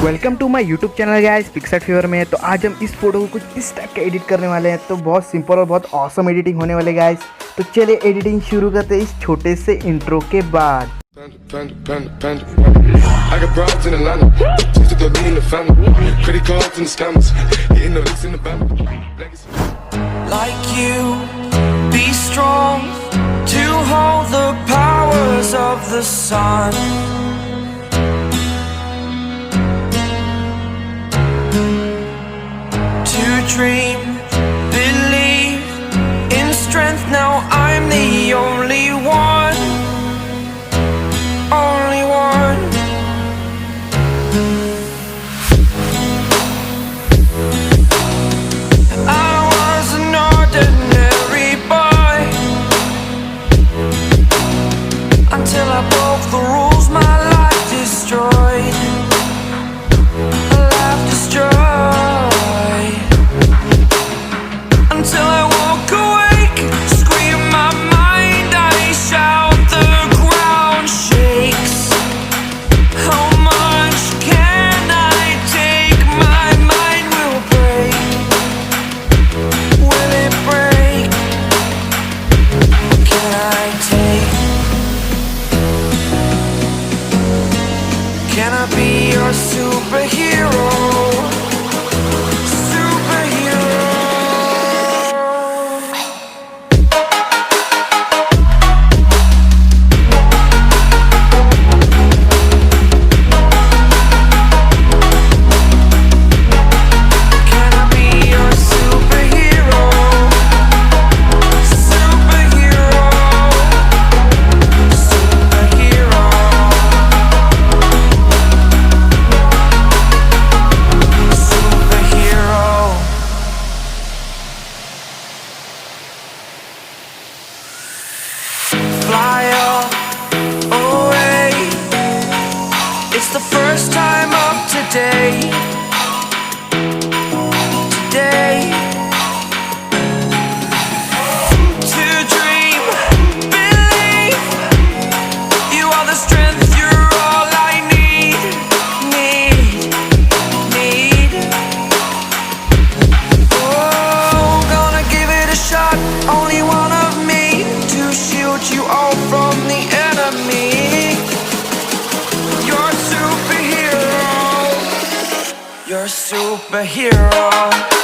Welcome to my YouTube channel guys Picsart fever में। तो आज हम इस फोटो को कुछ इस टाइप का एडिट करने वाले हैं। तो बहुत सिंपल और बहुत ऑसम एडिटिंग होने वाले गाइस। तो चलिए एडिटिंग शुरू करते हैं इस छोटे से इंट्रो के बाद। Like you, be strong to hold the powers of the sun. To dream, believe in strength. Now I'm the only one, only one. I was an ordinary boy until I broke the rules. My life destroyed, life destroyed. Until I walk awake, scream my mind, I shout, the ground shakes. How much can I take? My mind will break. Will it break? Can I take? Can I be your superhero? Fly away. It's the first time of today. Today. To dream, believe. You are the strength, you're all I need. Need. Oh, gonna give it a shot. Only one of me to shield you all from the enemy. You're a superhero. You're a superhero.